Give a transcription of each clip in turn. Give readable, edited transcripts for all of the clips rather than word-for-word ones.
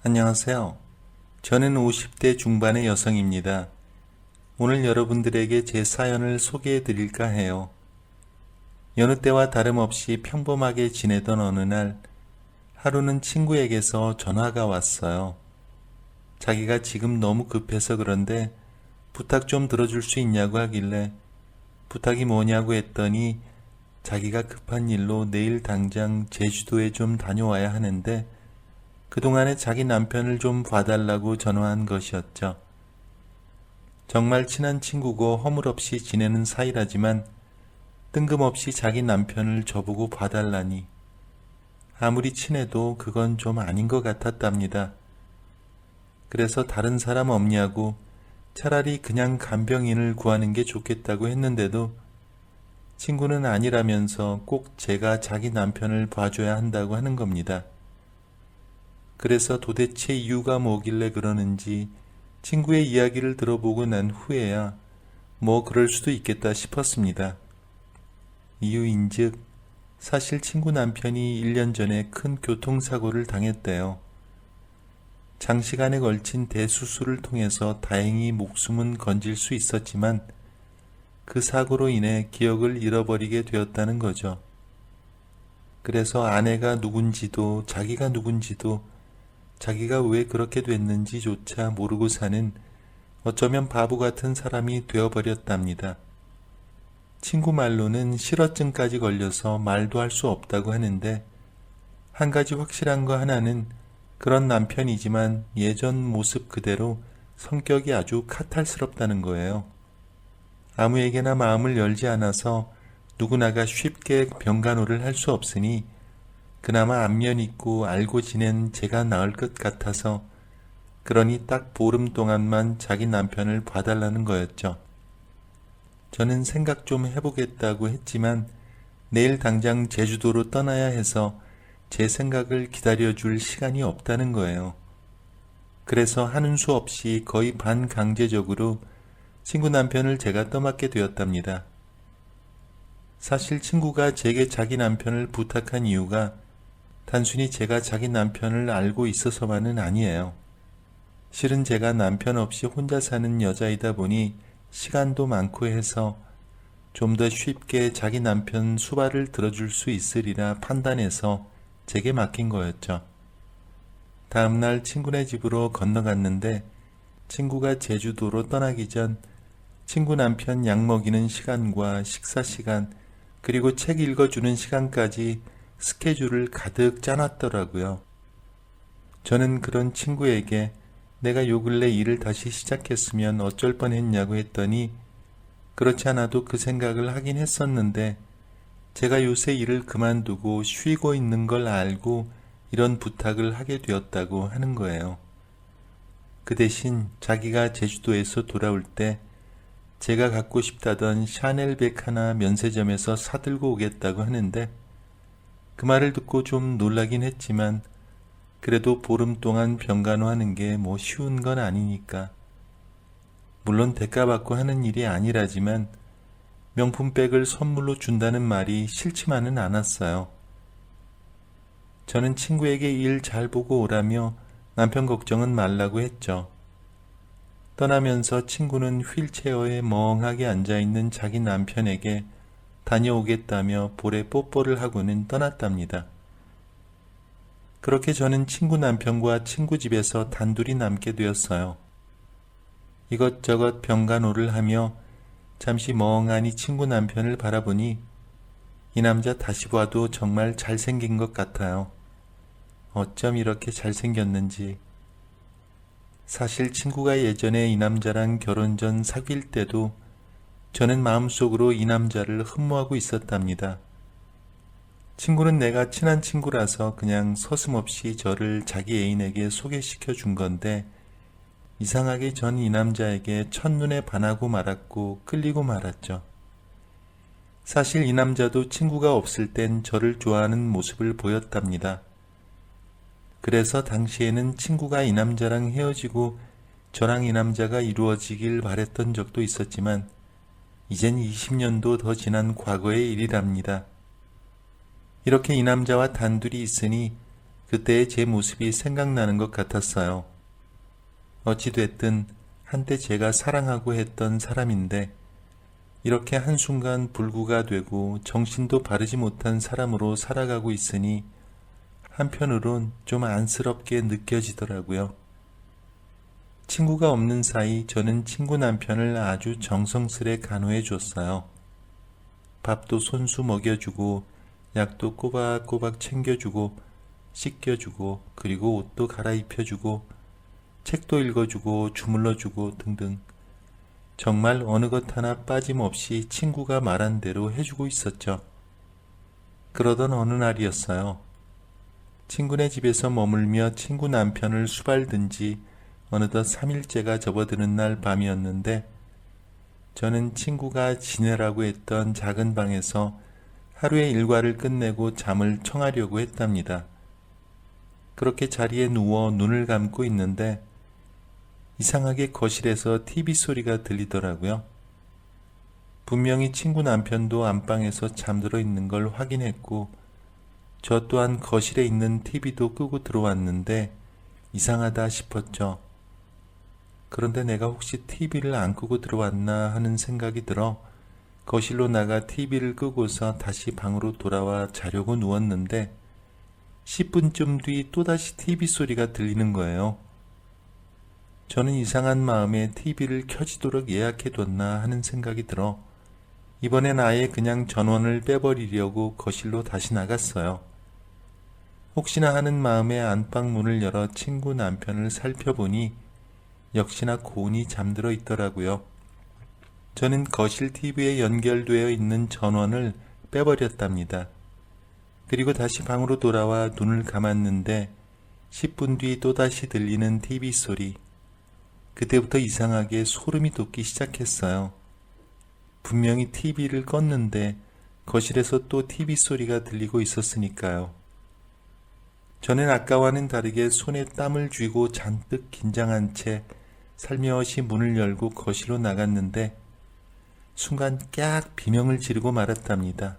안녕하세요. 저는 50대 중반의 여성입니다. 오늘 여러분들에게 제 사연을 소개해 드릴까 해요. 여느 때와 다름없이 평범하게 지내던 어느 날, 하루는 친구에게서 전화가 왔어요. 자기가 지금 너무 급해서 그런데 부탁 좀 들어줄 수 있냐고 하길래 부탁이 뭐냐고 했더니 자기가 급한 일로 내일 당장 제주도에 좀 다녀와야 하는데 그동안에 자기 남편을 좀 봐달라고 전화한 것이었죠. 정말 친한 친구고 허물없이 지내는 사이라지만 뜬금없이 자기 남편을 저보고 봐달라니 아무리 친해도 그건 좀 아닌 것 같았답니다. 그래서 다른 사람 없냐고 차라리 그냥 간병인을 구하는 게 좋겠다고 했는데도 친구는 아니라면서 꼭 제가 자기 남편을 봐줘야 한다고 하는 겁니다. 그래서 도대체 이유가 뭐길래 그러는지 친구의 이야기를 들어보고 난 후에야 뭐 그럴 수도 있겠다 싶었습니다. 이유인즉 사실 친구 남편이 1년 전에 큰 교통사고를 당했대요. 장시간에 걸친 대수술을 통해서 다행히 목숨은 건질 수 있었지만 그 사고로 인해 기억을 잃어버리게 되었다는 거죠. 그래서 아내가 누군지도 자기가 누군지도 자기가 왜 그렇게 됐는지조차 모르고 사는 어쩌면 바보 같은 사람이 되어버렸답니다. 친구 말로는 실어증까지 걸려서 말도 할 수 없다고 하는데 한 가지 확실한 거 하나는 그런 남편이지만 예전 모습 그대로 성격이 아주 카탈스럽다는 거예요. 아무에게나 마음을 열지 않아서 누구나가 쉽게 병간호를 할 수 없으니 그나마 안면 있고 알고 지낸 제가 나을 것 같아서 그러니 딱 보름 동안만 자기 남편을 봐달라는 거였죠. 저는 생각 좀 해보겠다고 했지만 내일 당장 제주도로 떠나야 해서 제 생각을 기다려줄 시간이 없다는 거예요. 그래서 하는 수 없이 거의 반강제적으로 친구 남편을 제가 떠맡게 되었답니다. 사실 친구가 제게 자기 남편을 부탁한 이유가 단순히 제가 자기 남편을 알고 있어서만은 아니에요. 실은 제가 남편 없이 혼자 사는 여자이다 보니 시간도 많고 해서 좀 더 쉽게 자기 남편 수발을 들어줄 수 있으리라 판단해서 제게 맡긴 거였죠. 다음날 친구네 집으로 건너갔는데 친구가 제주도로 떠나기 전 친구 남편 약 먹이는 시간과 식사 시간 그리고 책 읽어주는 시간까지 스케줄을 가득 짜놨더라고요. 저는 그런 친구에게 내가 요 근래 일을 다시 시작했으면 어쩔 뻔했냐고 했더니 그렇지 않아도 그 생각을 하긴 했었는데 제가 요새 일을 그만두고 쉬고 있는 걸 알고 이런 부탁을 하게 되었다고 하는 거예요. 그 대신 자기가 제주도에서 돌아올 때 제가 갖고 싶다던 샤넬백 하나 면세점에서 사들고 오겠다고 하는데 그 말을 듣고 좀 놀라긴 했지만 그래도 보름 동안 병간호하는 게 뭐 쉬운 건 아니니까. 물론 대가받고 하는 일이 아니라지만 명품백을 선물로 준다는 말이 싫지만은 않았어요. 저는 친구에게 일 잘 보고 오라며 남편 걱정은 말라고 했죠. 떠나면서 친구는 휠체어에 멍하게 앉아있는 자기 남편에게 다녀오겠다며 볼에 뽀뽀를 하고는 떠났답니다. 그렇게 저는 친구 남편과 친구 집에서 단둘이 남게 되었어요. 이것저것 병간호를 하며 잠시 멍하니 친구 남편을 바라보니 이 남자 다시 봐도 정말 잘생긴 것 같아요. 어쩜 이렇게 잘생겼는지. 사실 친구가 예전에 이 남자랑 결혼 전 사귈 때도 저는 마음속으로 이 남자를 흠모하고 있었답니다. 친구는 내가 친한 친구라서 그냥 서슴없이 저를 자기 애인에게 소개시켜 준 건데 이상하게 전 이 남자에게 첫눈에 반하고 말았고 끌리고 말았죠. 사실 이 남자도 친구가 없을 땐 저를 좋아하는 모습을 보였답니다. 그래서 당시에는 친구가 이 남자랑 헤어지고 저랑 이 남자가 이루어지길 바랬던 적도 있었지만 이젠 20년도 더 지난 과거의 일이랍니다. 이렇게 이 남자와 단둘이 있으니 그때의 제 모습이 생각나는 것 같았어요. 어찌됐든 한때 제가 사랑하고 했던 사람인데 이렇게 한순간 불구가 되고 정신도 바르지 못한 사람으로 살아가고 있으니 한편으론 좀 안쓰럽게 느껴지더라고요. 친구가 없는 사이 저는 친구 남편을 아주 정성스레 간호해 줬어요. 밥도 손수 먹여주고 약도 꼬박꼬박 챙겨주고 씻겨주고 그리고 옷도 갈아입혀주고 책도 읽어주고 주물러주고 등등 정말 어느 것 하나 빠짐없이 친구가 말한 대로 해주고 있었죠. 그러던 어느 날이었어요. 친구네 집에서 머물며 친구 남편을 수발든 지 어느덧 3일째가 접어드는 날 밤이었는데 저는 친구가 지내라고 했던 작은 방에서 하루의 일과를 끝내고 잠을 청하려고 했답니다. 그렇게 자리에 누워 눈을 감고 있는데 이상하게 거실에서 TV 소리가 들리더라고요. 분명히 친구 남편도 안방에서 잠들어 있는 걸 확인했고 저 또한 거실에 있는 TV도 끄고 들어왔는데 이상하다 싶었죠. 그런데 내가 혹시 TV를 안 끄고 들어왔나 하는 생각이 들어 거실로 나가 TV를 끄고서 다시 방으로 돌아와 자려고 누웠는데 10분쯤 뒤 또다시 TV 소리가 들리는 거예요. 저는 이상한 마음에 TV를 켜지도록 예약해뒀나 하는 생각이 들어 이번엔 아예 그냥 전원을 빼버리려고 거실로 다시 나갔어요. 혹시나 하는 마음에 안방 문을 열어 친구 남편을 살펴보니 역시나 고온이 잠들어 있더라고요. 저는 거실 TV에 연결되어 있는 전원을 빼버렸답니다. 그리고 다시 방으로 돌아와 눈을 감았는데 10분 뒤 또다시 들리는 TV 소리. 그때부터 이상하게 소름이 돋기 시작했어요. 분명히 TV를 껐는데 거실에서 또 TV 소리가 들리고 있었으니까요. 저는 아까와는 다르게 손에 땀을 쥐고 잔뜩 긴장한 채 살며시 문을 열고 거실로 나갔는데 순간 깍 비명을 지르고 말았답니다.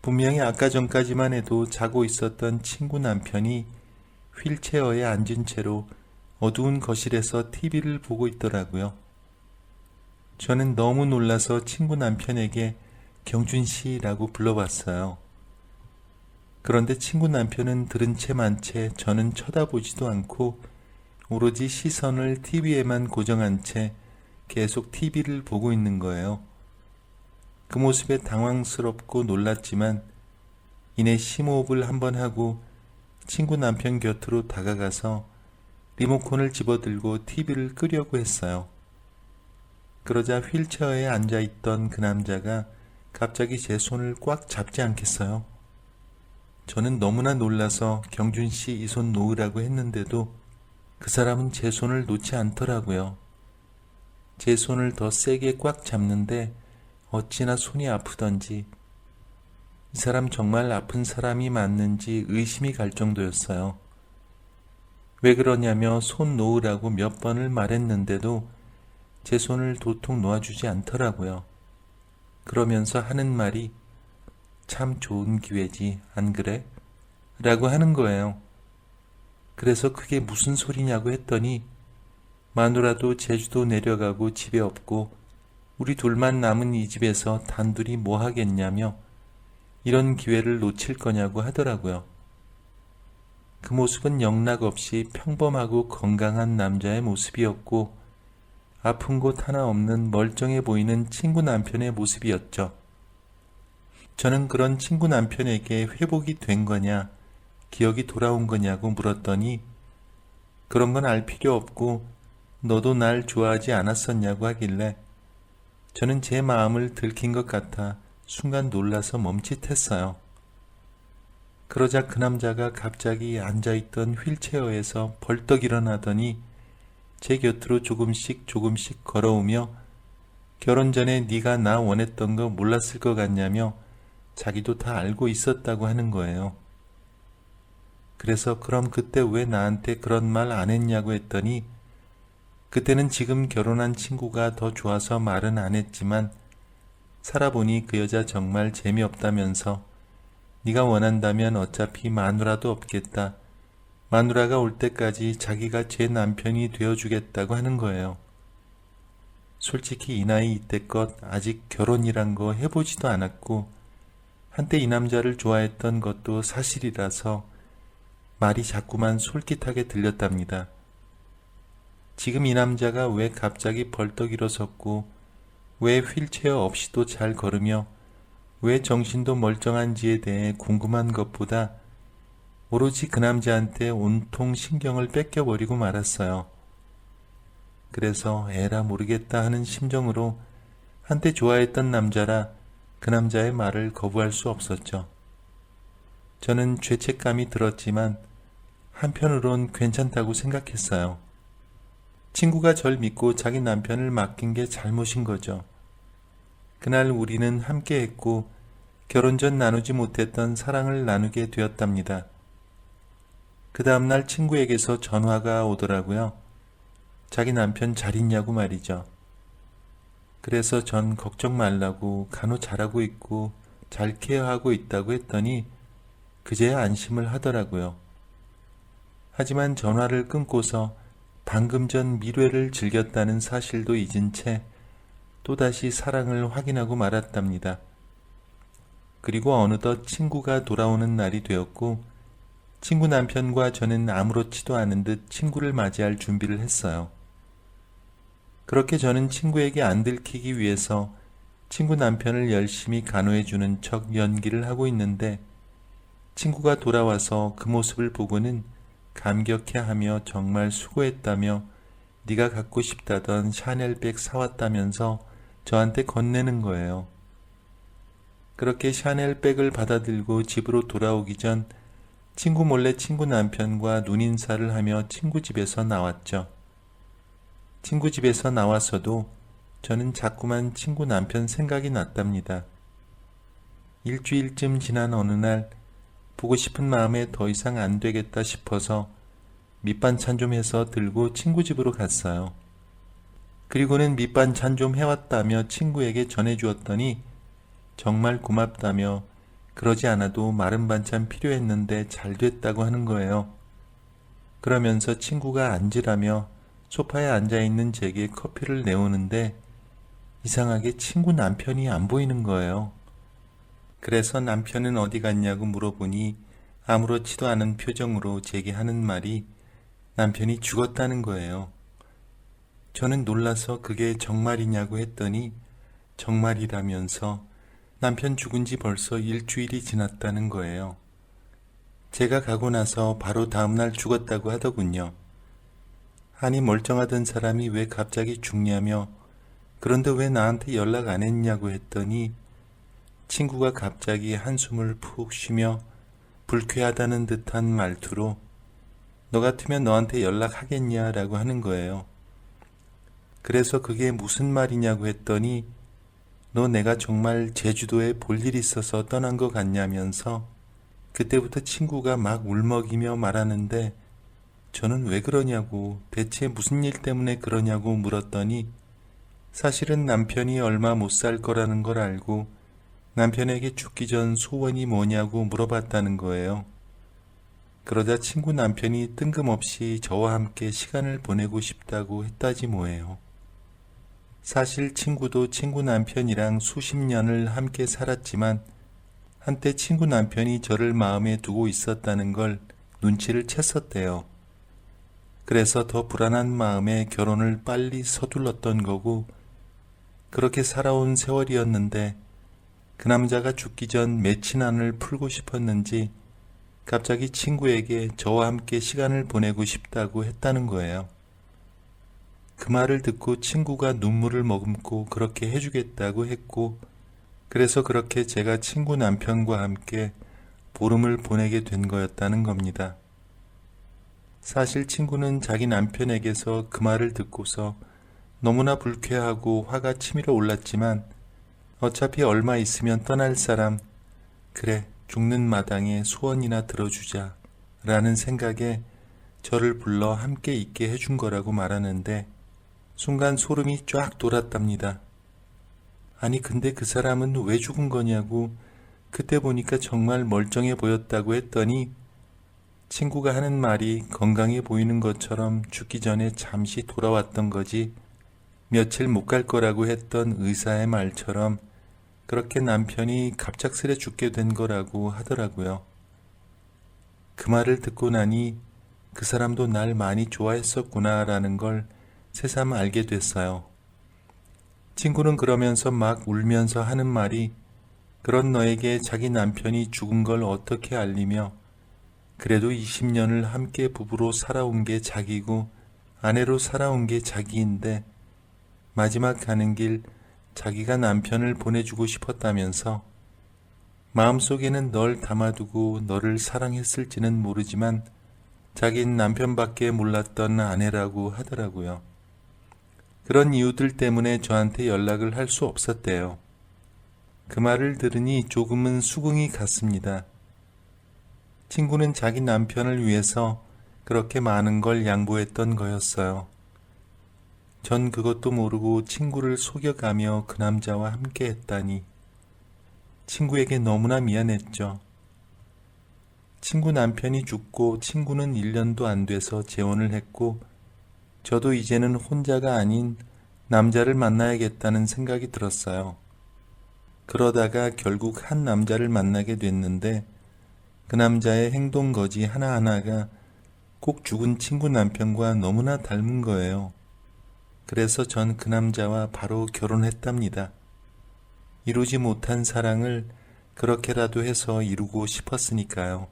분명히 아까 전까지만 해도 자고 있었던 친구 남편이 휠체어에 앉은 채로 어두운 거실에서 TV를 보고 있더라고요. 저는 너무 놀라서 친구 남편에게 경준씨라고 불러봤어요. 그런데 친구 남편은 들은 채 만 채 저는 쳐다보지도 않고 오로지 시선을 TV에만 고정한 채 계속 TV를 보고 있는 거예요. 그 모습에 당황스럽고 놀랐지만 이내 심호흡을 한번 하고 친구 남편 곁으로 다가가서 리모컨을 집어들고 TV를 끄려고 했어요. 그러자 휠체어에 앉아있던 그 남자가 갑자기 제 손을 꽉 잡지 않겠어요? 저는 너무나 놀라서 경준씨 이 손 놓으라고 했는데도 그 사람은 제 손을 놓지 않더라고요. 제 손을 더 세게 꽉 잡는데 어찌나 손이 아프던지 이 사람 정말 아픈 사람이 맞는지 의심이 갈 정도였어요. 왜 그러냐며 손 놓으라고 몇 번을 말했는데도 제 손을 도통 놓아주지 않더라고요. 그러면서 하는 말이 참 좋은 기회지, 안 그래? 라고 하는 거예요. 그래서 그게 무슨 소리냐고 했더니 마누라도 제주도 내려가고 집에 없고 우리 둘만 남은 이 집에서 단둘이 뭐 하겠냐며 이런 기회를 놓칠 거냐고 하더라고요. 그 모습은 영락없이 평범하고 건강한 남자의 모습이었고 아픈 곳 하나 없는 멀쩡해 보이는 친구 남편의 모습이었죠. 저는 그런 친구 남편에게 회복이 된 거냐, 기억이 돌아온 거냐고 물었더니 그런 건 알 필요 없고 너도 날 좋아하지 않았었냐고 하길래 저는 제 마음을 들킨 것 같아 순간 놀라서 멈칫했어요. 그러자 그 남자가 갑자기 앉아있던 휠체어에서 벌떡 일어나더니 제 곁으로 조금씩 걸어오며 결혼 전에 네가 나 원했던 거 몰랐을 것 같냐며 자기도 다 알고 있었다고 하는 거예요. 그래서 그럼 그때 왜 나한테 그런 말 안 했냐고 했더니 그때는 지금 결혼한 친구가 더 좋아서 말은 안 했지만 살아보니 그 여자 정말 재미없다면서 네가 원한다면 어차피 마누라도 없겠다. 마누라가 올 때까지 자기가 제 남편이 되어주겠다고 하는 거예요. 솔직히 이 나이 이때껏 아직 결혼이란 거 해보지도 않았고 한때 이 남자를 좋아했던 것도 사실이라서 말이 자꾸만 솔깃하게 들렸답니다. 지금 이 남자가 왜 갑자기 벌떡 일어섰고 왜 휠체어 없이도 잘 걸으며 왜 정신도 멀쩡한지에 대해 궁금한 것보다 오로지 그 남자한테 온통 신경을 뺏겨버리고 말았어요. 그래서 에라 모르겠다 하는 심정으로 한때 좋아했던 남자라 그 남자의 말을 거부할 수 없었죠. 저는 죄책감이 들었지만 한편으론 괜찮다고 생각했어요. 친구가 절 믿고 자기 남편을 맡긴 게 잘못인 거죠. 그날 우리는 함께 했고 결혼 전 나누지 못했던 사랑을 나누게 되었답니다. 그 다음날 친구에게서 전화가 오더라고요. 자기 남편 잘 있냐고 말이죠. 그래서 전 걱정 말라고 간호 잘하고 있고 잘 케어하고 있다고 했더니 그제야 안심을 하더라고요. 하지만 전화를 끊고서 방금 전 밀회를 즐겼다는 사실도 잊은 채 또다시 사랑을 확인하고 말았답니다. 그리고 어느덧 친구가 돌아오는 날이 되었고 친구 남편과 저는 아무렇지도 않은 듯 친구를 맞이할 준비를 했어요. 그렇게 저는 친구에게 안 들키기 위해서 친구 남편을 열심히 간호해주는 척 연기를 하고 있는데 친구가 돌아와서 그 모습을 보고는 감격해하며 정말 수고했다며 네가 갖고 싶다던 샤넬백 사왔다면서 저한테 건네는 거예요. 그렇게 샤넬백을 받아들고 집으로 돌아오기 전 친구 몰래 친구 남편과 눈인사를 하며 친구 집에서 나왔죠. 친구 집에서 나와서도 저는 자꾸만 친구 남편 생각이 났답니다. 일주일쯤 지난 어느 날 보고 싶은 마음에 더 이상 안 되겠다 싶어서 밑반찬 좀 해서 들고 친구 집으로 갔어요. 그리고는 밑반찬 좀 해왔다며 친구에게 전해주었더니 정말 고맙다며 그러지 않아도 마른 반찬 필요했는데 잘 됐다고 하는 거예요. 그러면서 친구가 앉으라며 소파에 앉아있는 제게 커피를 내오는데 이상하게 친구 남편이 안 보이는 거예요. 그래서 남편은 어디 갔냐고 물어보니 아무렇지도 않은 표정으로 제게 하는 말이 남편이 죽었다는 거예요. 저는 놀라서 그게 정말이냐고 했더니 정말이라면서 남편 죽은 지 벌써 일주일이 지났다는 거예요. 제가 가고 나서 바로 다음날 죽었다고 하더군요. 아니 멀쩡하던 사람이 왜 갑자기 죽냐며 그런데 왜 나한테 연락 안 했냐고 했더니 친구가 갑자기 한숨을 푹 쉬며 불쾌하다는 듯한 말투로 너 같으면 너한테 연락하겠냐 라고 하는 거예요. 그래서 그게 무슨 말이냐고 했더니 너 내가 정말 제주도에 볼 일 있어서 떠난 것 같냐면서 그때부터 친구가 막 울먹이며 말하는데 저는 왜 그러냐고 대체 무슨 일 때문에 그러냐고 물었더니 사실은 남편이 얼마 못 살 거라는 걸 알고 남편에게 죽기 전 소원이 뭐냐고 물어봤다는 거예요. 그러자 친구 남편이 뜬금없이 저와 함께 시간을 보내고 싶다고 했다지 뭐예요. 사실 친구도 친구 남편이랑 수십 년을 함께 살았지만 한때 친구 남편이 저를 마음에 두고 있었다는 걸 눈치를 챘었대요. 그래서 더 불안한 마음에 결혼을 빨리 서둘렀던 거고 그렇게 살아온 세월이었는데 그 남자가 죽기 전 매친안을 풀고 싶었는지 갑자기 친구에게 저와 함께 시간을 보내고 싶다고 했다는 거예요. 그 말을 듣고 친구가 눈물을 머금고 그렇게 해주겠다고 했고 그래서 그렇게 제가 친구 남편과 함께 보름을 보내게 된 거였다는 겁니다. 사실 친구는 자기 남편에게서 그 말을 듣고서 너무나 불쾌하고 화가 치밀어 올랐지만 어차피 얼마 있으면 떠날 사람, 그래 죽는 마당에 소원이나 들어주자 라는 생각에 저를 불러 함께 있게 해준 거라고 말하는데 순간 소름이 쫙 돋았답니다. 아니 근데 그 사람은 왜 죽은 거냐고 그때 보니까 정말 멀쩡해 보였다고 했더니 친구가 하는 말이 건강해 보이는 것처럼 죽기 전에 잠시 돌아왔던 거지 며칠 못 갈 거라고 했던 의사의 말처럼 그렇게 남편이 갑작스레 죽게 된 거라고 하더라고요. 그 말을 듣고 나니 그 사람도 날 많이 좋아했었구나라는 걸 새삼 알게 됐어요. 친구는 그러면서 막 울면서 하는 말이 그런 너에게 자기 남편이 죽은 걸 어떻게 알리며 그래도 20년을 함께 부부로 살아온 게 자기고 아내로 살아온 게 자기인데 마지막 가는 길 자기가 남편을 보내주고 싶었다면서 마음속에는 널 담아두고 너를 사랑했을지는 모르지만 자긴 남편밖에 몰랐던 아내라고 하더라고요. 그런 이유들 때문에 저한테 연락을 할 수 없었대요. 그 말을 들으니 조금은 수긍이 갔습니다. 친구는 자기 남편을 위해서 그렇게 많은 걸 양보했던 거였어요. 전 그것도 모르고 친구를 속여가며 그 남자와 함께 했다니 친구에게 너무나 미안했죠. 친구 남편이 죽고 친구는 1년도 안 돼서 재혼을 했고 저도 이제는 혼자가 아닌 남자를 만나야겠다는 생각이 들었어요. 그러다가 결국 한 남자를 만나게 됐는데 그 남자의 행동 거지 하나하나가 꼭 죽은 친구 남편과 너무나 닮은 거예요. 그래서 전 그 남자와 바로 결혼했답니다. 이루지 못한 사랑을 그렇게라도 해서 이루고 싶었으니까요.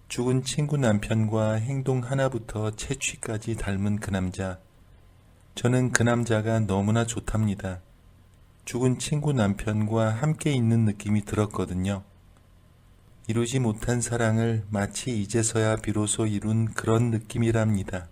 죽은 친구 남편과 행동 하나부터 채취까지 닮은 그 남자. 저는 그 남자가 너무나 좋답니다. 죽은 친구 남편과 함께 있는 느낌이 들었거든요. 이루지 못한 사랑을 마치 이제서야 비로소 이룬 그런 느낌이랍니다.